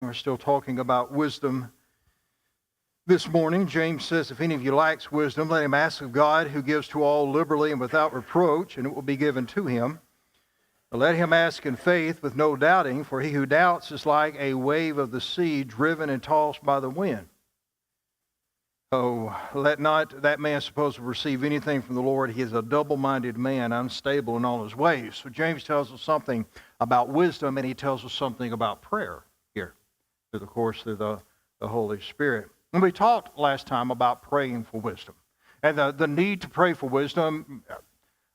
We're still talking about wisdom this morning. James says, if any of you lacks wisdom, let him ask of God, who gives to all liberally and without reproach, and it will be given to him. But let him ask in faith with no doubting, for he who doubts is like a wave of the sea driven and tossed by the wind. Oh, let not that man suppose to receive anything from the Lord. He is a double-minded man, unstable in all his ways. So James tells us something about wisdom, and he tells us something about prayer here, through the Holy Spirit. And we talked last time about praying for wisdom. And the need to pray for wisdom,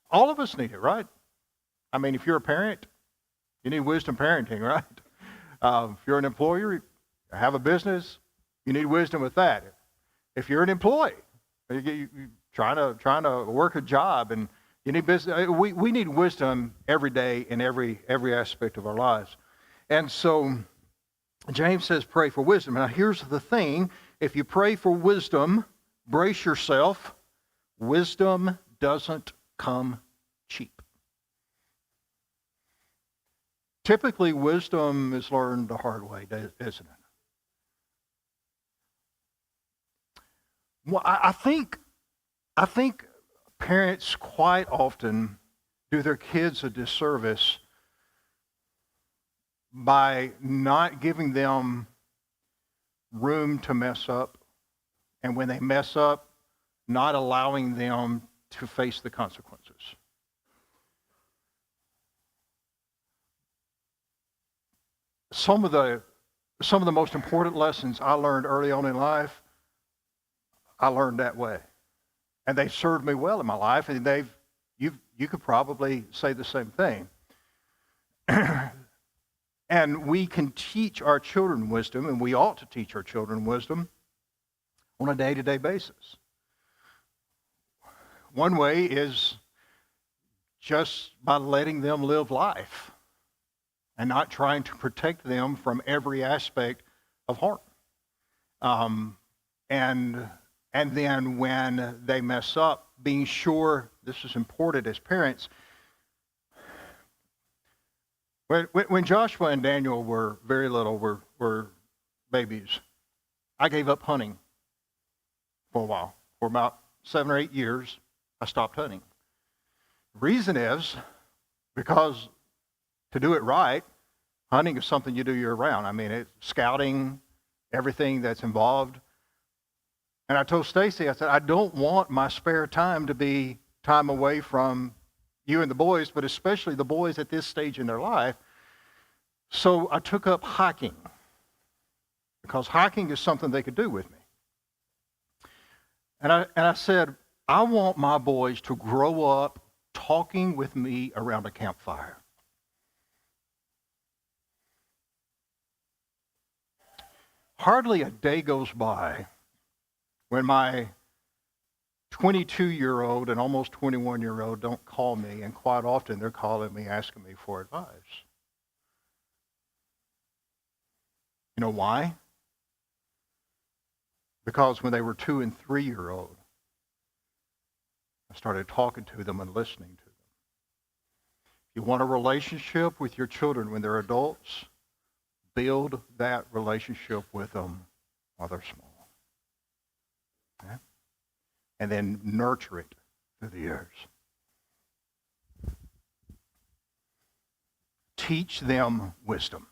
all of us need it, right? I mean, if you're a parent, you need wisdom parenting, right? If you're an employer, have a business, you need wisdom with that. If you're an employee, you're trying to work a job, and you need business. We need wisdom every day in every aspect of our lives. And so James says pray for wisdom. Now here's the thing. If you pray for wisdom, brace yourself. Wisdom doesn't come cheap. Typically, wisdom is learned the hard way, isn't it? Well, I think parents quite often do their kids a disservice by not giving them room to mess up, and when they mess up, not allowing them to face the consequences. Some of the most important lessons I learned early on in life, I learned that way. And they served me well in my life, and you could probably say the same thing. And we can teach our children wisdom, and we ought to teach our children wisdom on a day-to-day basis. One way is just by letting them live life and not trying to protect them from every aspect of harm. And then when they mess up, being sure, this is important as parents. When Joshua and Daniel were very little, were babies, I gave up hunting for a while. For about 7 or 8 years, I stopped hunting. The reason is because to do it right, hunting is something you do year-round. I mean, it's scouting, everything that's involved. And I told Stacy, I said, I don't want my spare time to be time away from you and the boys, but especially the boys at this stage in their life. So I took up hiking, because hiking is something they could do with me. And I said, I want my boys to grow up talking with me around a campfire. Hardly a day goes by when my 22-year-old and almost 21-year-old don't call me, and quite often they're calling me asking me for advice. You know why? Because when they were 2 and 3-year-old, I started talking to them and listening to them. If you want a relationship with your children when they're adults, build that relationship with them while they're small. Okay? And then nurture it through the years. Teach them wisdom.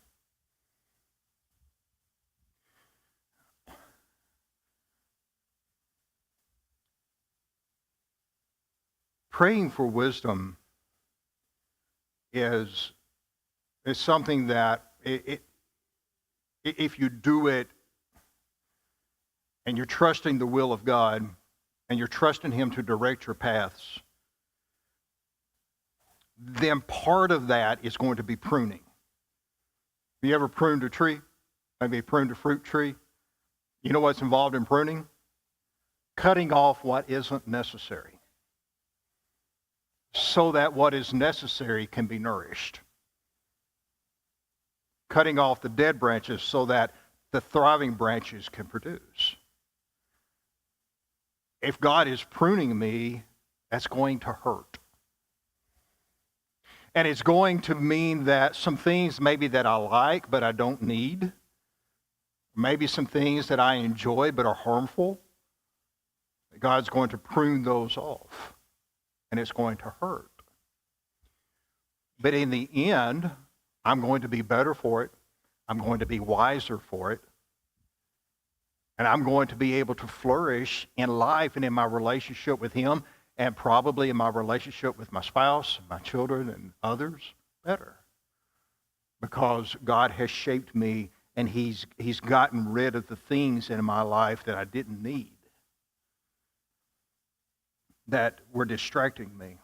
Praying for wisdom is something that if you do it and you're trusting the will of God and you're trusting Him to direct your paths, then part of that is going to be pruning. Have you ever pruned a tree? Maybe pruned a fruit tree? You know what's involved in pruning? Cutting off what isn't necessary, so that what is necessary can be nourished. Cutting off the dead branches so that the thriving branches can produce. If God is pruning me, that's going to hurt. And it's going to mean that some things maybe that I like but I don't need Maybe some things that I enjoy but are harmful. God's going to prune those off, and it's going to hurt. But in the end, I'm going to be better for it. I'm going to be wiser for it. And I'm going to be able to flourish in life and in my relationship with Him, and probably in my relationship with my spouse, my children, and others better. Because God has shaped me, and He's gotten rid of the things in my life that I didn't need, that were distracting me.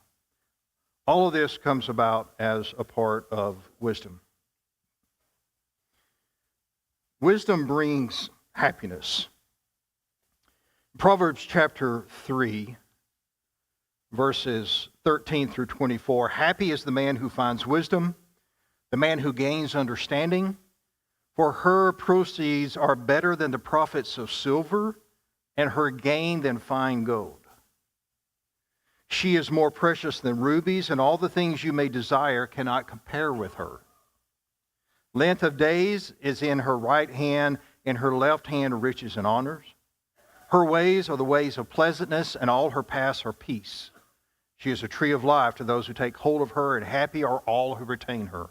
All of this comes about as a part of wisdom. Wisdom brings happiness. Proverbs chapter 3, verses 13 through 24. Happy is the man who finds wisdom, the man who gains understanding, for her proceeds are better than the profits of silver, and her gain than fine gold. She is more precious than rubies, and all the things you may desire cannot compare with her. Length of days is in her right hand, in her left hand riches and honors. Her ways are the ways of pleasantness, and all her paths are peace. She is a tree of life to those who take hold of her, and happy are all who retain her.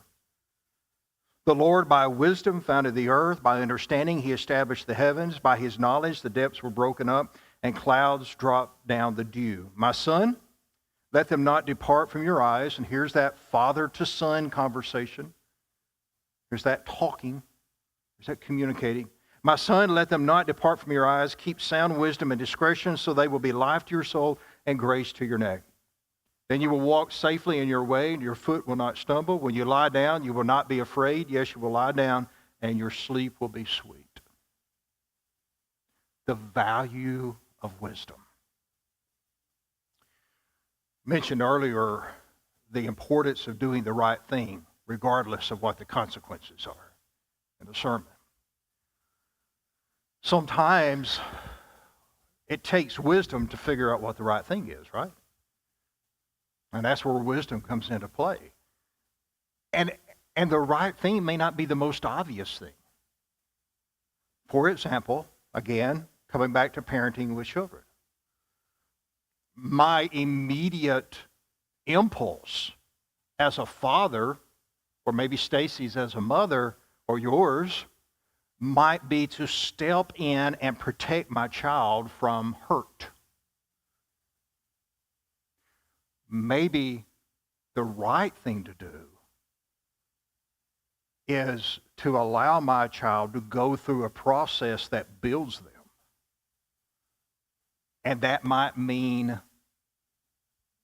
The Lord by wisdom founded the earth. By understanding He established the heavens. By His knowledge the depths were broken up, and clouds dropped down the dew. My son, let them not depart from your eyes. And here's that father to son conversation. Here's that talking. Here's that communicating. My son, let them not depart from your eyes. Keep sound wisdom and discretion, so they will be life to your soul and grace to your neck. Then you will walk safely in your way, and your foot will not stumble. When you lie down, you will not be afraid. Yes, you will lie down, and your sleep will be sweet. The value of wisdom. Mentioned earlier the importance of doing the right thing, regardless of what the consequences are in the sermon. Sometimes it takes wisdom to figure out what the right thing is, right? And that's where wisdom comes into play. And the right thing may not be the most obvious thing. For example, again, coming back to parenting with children. My immediate impulse as a father, or maybe Stacy's as a mother, or yours, might be to step in and protect my child from hurt. Maybe the right thing to do is to allow my child to go through a process that builds them. And that might mean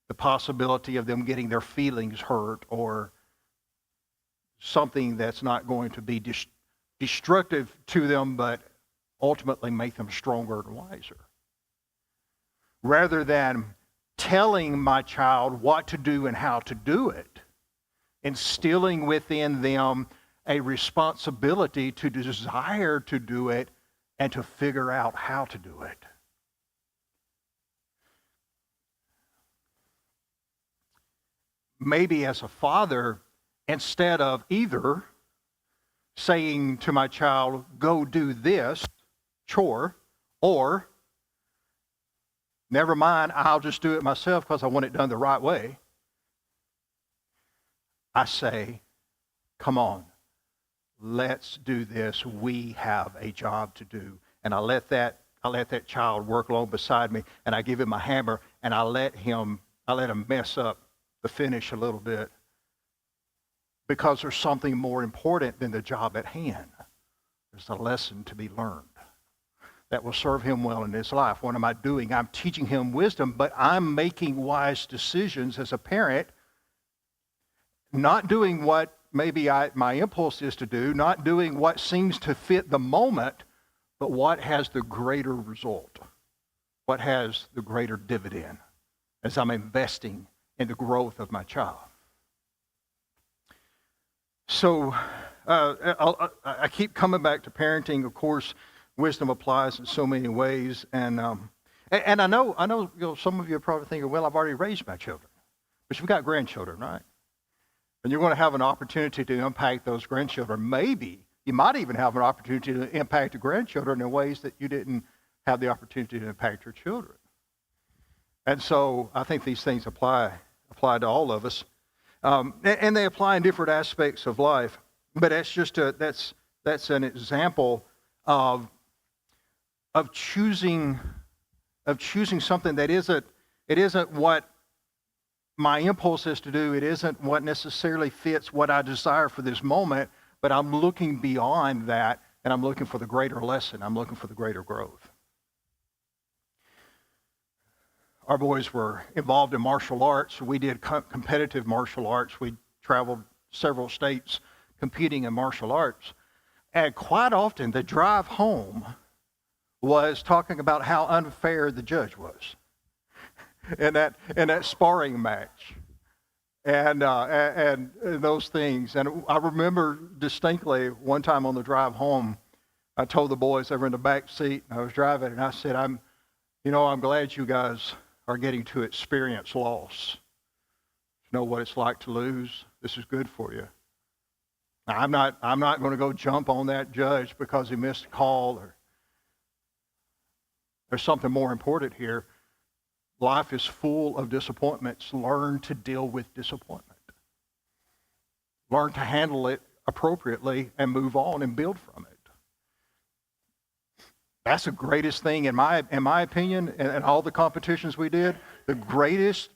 the possibility of them getting their feelings hurt, or something that's not going to be destructive to them, but ultimately make them stronger and wiser. Rather than telling my child what to do and how to do it, instilling within them a responsibility to desire to do it and to figure out how to do it. Maybe as a father, instead of either saying to my child, go do this chore, or never mind, I'll just do it myself because I want it done the right way, I say, come on, let's do this. We have a job to do. And I let that child work along beside me, and I give him a hammer, and I let him mess up the finish a little bit, because there's something more important than the job at hand. There's a lesson to be learned that will serve him well in his life. What am I doing? I'm teaching him wisdom, but I'm making wise decisions as a parent, not doing what maybe my impulse is to do, not doing what seems to fit the moment, but what has the greater result, what has the greater dividend as I'm investing in the growth of my child. So I keep coming back to parenting. Of course, wisdom applies in so many ways, and I know some of you are probably thinking, well, I've already raised my children, but you've got grandchildren, right? And you're going to have an opportunity to impact those grandchildren, maybe You might even have an opportunity to impact your grandchildren in ways that you didn't have the opportunity to impact your children. And so I think these things apply to all of us. And they apply in different aspects of life. But that's an example of choosing something that isn't what my impulse is to do. It isn't what necessarily fits what I desire for this moment, but I'm looking beyond that, and I'm looking for the greater lesson. I'm looking for the greater growth. Our boys were involved in martial arts. We did competitive martial arts. We traveled several states competing in martial arts. And quite often, the drive home was talking about how unfair the judge was in that sparring match, and those things. And I remember distinctly one time on the drive home, I told the boys, they were in the back seat, and I was driving, and I said, I'm glad you guys are getting to experience loss. Know what it's like to lose. This is good for you. Now, I'm not going to go jump on that judge because he missed a call, or there's something more important here. Life is full of disappointments. Learn to deal with disappointment. Learn to handle it appropriately and move on and build from it. That's the greatest thing in my opinion, and all the competitions we did. The greatest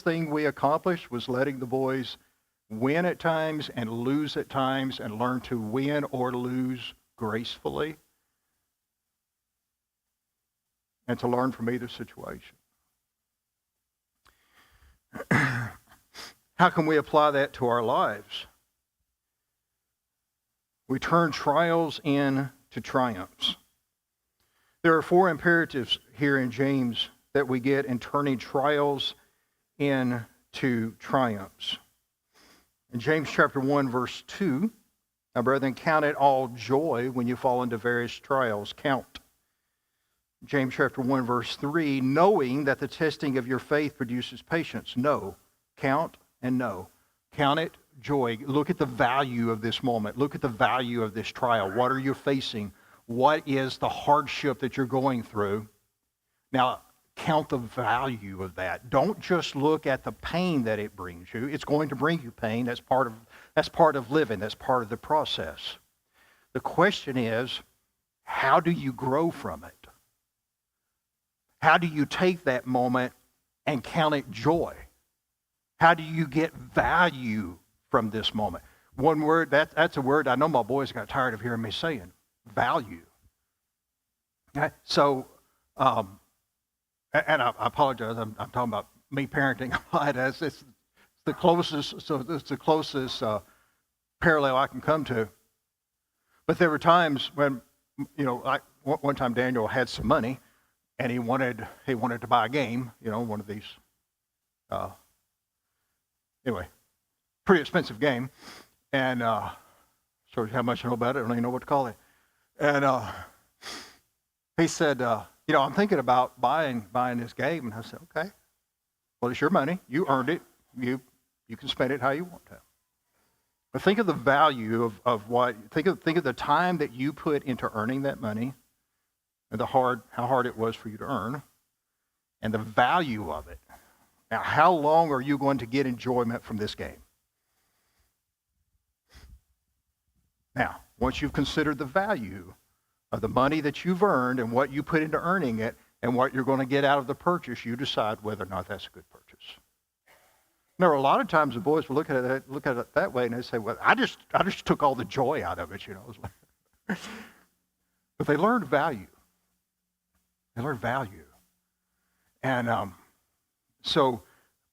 thing we accomplished was letting the boys win at times and lose at times, and learn to win or lose gracefully, and to learn from either situation. How can we apply that to our lives? We turn trials into triumphs. There are 4 imperatives here in James that we get in turning trials into triumphs. In James chapter 1, verse 2, "Now, brethren, count it all joy when you fall into various trials." Count. James chapter 1, verse 3, "Knowing that the testing of your faith produces patience." Know. Count and know. Count it joy. Look at the value of this moment. Look at the value of this trial. What are you facing? What is the hardship that you're going through? Now, count the value of that. Don't just look at the pain that it brings you. It's going to bring you pain. That's part of living. That's part of the process. The question is, how do you grow from it? How do you take that moment and count it joy? How do you get value from this moment? One word, that's a word I know my boys got tired of hearing me saying. Value. Okay? So, and I apologize, I'm talking about me parenting a lot. It's the closest parallel I can come to. But there were times when, like one time Daniel had some money, and he wanted to buy a game, one of these, anyway, pretty expensive game, and sort of how much I know about it, I don't even know what to call it. And he said, I'm thinking about buying this game. And I said, okay, well, it's your money. You earned it. You can spend it how you want to. But think of the value of what, think of the time that you put into earning that money, and how hard it was for you to earn, and the value of it. Now, how long are you going to get enjoyment from this game? Now, once you've considered the value of the money that you've earned and what you put into earning it and what you're going to get out of the purchase, you decide whether or not that's a good purchase. Now, a lot of times the boys will look at it that way, and they say, "Well, I just took all the joy out of it, But they learned value. They learned value, and so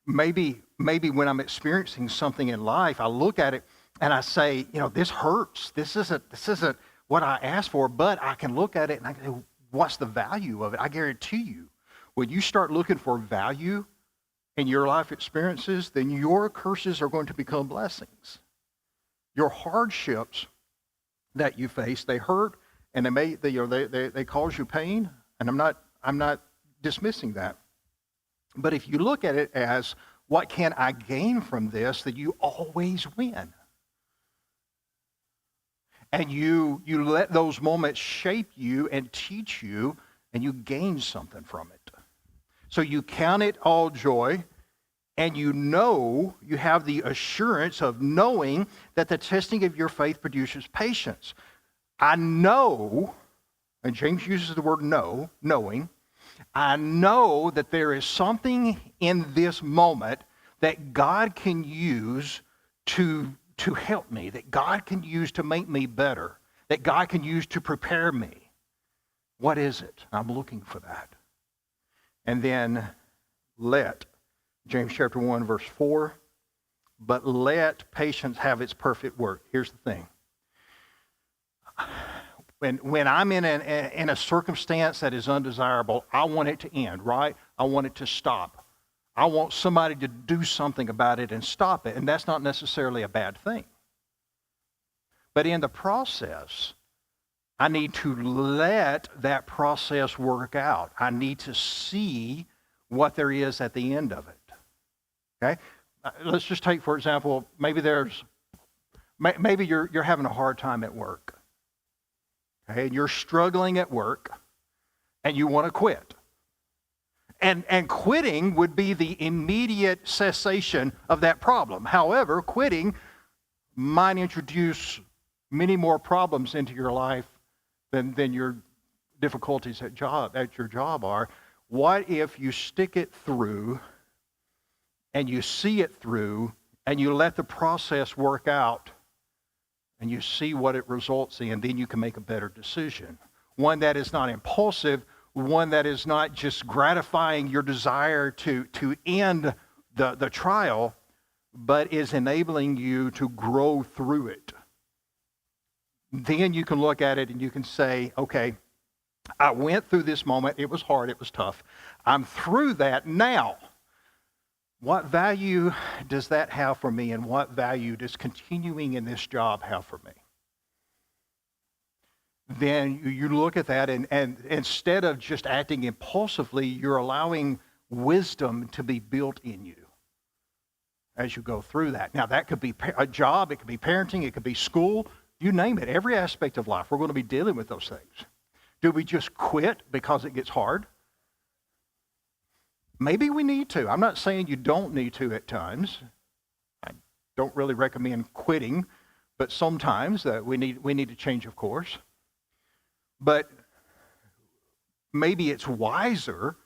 maybe when I'm experiencing something in life, I look at it and I say, this hurts. This isn't what I asked for, but I can look at it and I go, what's the value of it? I guarantee you, when you start looking for value in your life experiences, then your curses are going to become blessings. Your hardships that you face, they hurt, and they cause you pain, and I'm not dismissing that. But if you look at it as, what can I gain from this, then you always win. And you let those moments shape you and teach you, and you gain something from it. So you count it all joy, and you have the assurance of knowing that the testing of your faith produces patience. I know, and James uses the word know, knowing, I know that there is something in this moment that God can use to help me, that God can use to make me better, that God can use to prepare me. What is it? I'm looking for that. And then let, James chapter 1, verse 4, but let patience have its perfect work. Here's the thing. When I'm in a circumstance that is undesirable, I want it to end, right? I want it to stop. I want somebody to do something about it and stop it, and that's not necessarily a bad thing. But in the process, I need to let that process work out. I need to see what there is at the end of it. Okay? Let's just take, for example, maybe you're having a hard time at work. Okay? And you're struggling at work, and you want to quit. And quitting would be the immediate cessation of that problem. However, quitting might introduce many more problems into your life than your difficulties at your job are. What if you stick it through and you see it through and you let the process work out and you see what it results in, then you can make a better decision. One that is not impulsive, one that is not just gratifying your desire to end the trial, but is enabling you to grow through it. Then you can look at it and you can say, okay, I went through this moment. It was hard. It was tough. I'm through that now. What value does that have for me, and what value does continuing in this job have for me? Then you look at that, and instead of just acting impulsively, you're allowing wisdom to be built in you as you go through that. Now, that could be a job, it could be parenting, it could be school, you name it. Every aspect of life, we're going to be dealing with those things. Do we just quit because it gets hard? Maybe we need to. I'm not saying you don't need to at times. I don't really recommend quitting, but sometimes we need to change, of course. But maybe it's wiser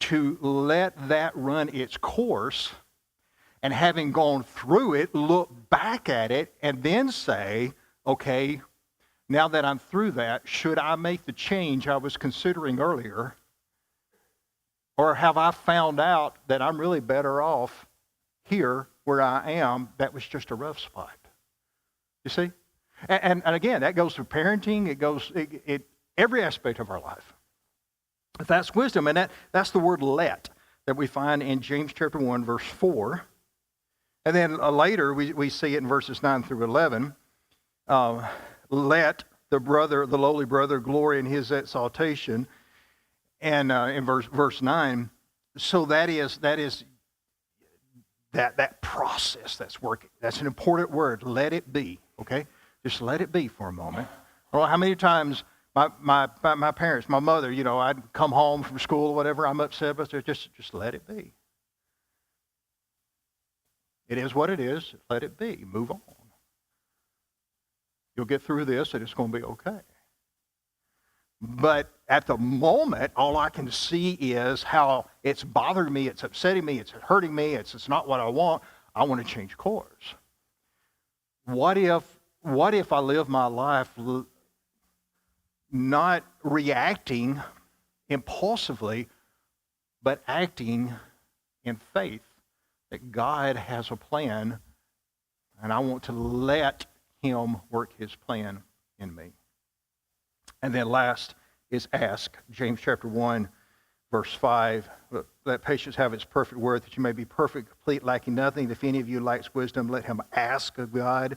to let that run its course, and having gone through it, look back at it and then say, okay, now that I'm through that, should I make the change I was considering earlier? Or have I found out that I'm really better off here where I am? That was just a rough spot. You see? And again, that goes through parenting. It goes every aspect of our life. That's wisdom, and that's the word let that we find in James chapter 1, verse 4. And then later we see it in verses 9 through 11. Let the lowly brother, glory in his exaltation. And in verse 9, so that is that process that's working. That's an important word. Let it be. Okay, just let it be for a moment. I don't know how many times my parents, my mother, I'd come home from school or whatever, I'm upset, but just let it be. It is what it is. Let it be. Move on. You'll get through this, and it's going to be okay. But at the moment, all I can see is how it's bothering me, it's upsetting me, it's hurting me, it's not what I want. I want to change course. What if I live my life not reacting impulsively, but acting in faith that God has a plan, and I want to let Him work His plan in me. And then last is ask. James chapter 1, verse 5. Let patience have its perfect work, that you may be perfect, complete, lacking nothing. If any of you lacks wisdom, let him ask of God.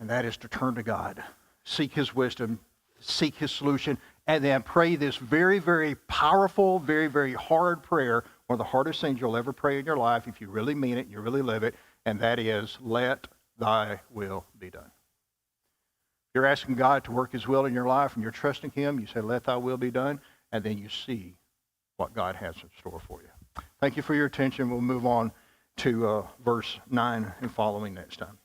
And that is to turn to God. Seek His wisdom, seek His solution, and then pray this very, very powerful, very, very hard prayer, one of the hardest things you'll ever pray in your life if you really mean it and you really live it, and that is, let thy will be done. You're asking God to work his will in your life and you're trusting him. You say, let thy will be done. And then you see what God has in store for you. Thank you for your attention. We'll move on to verse 9 and following next time.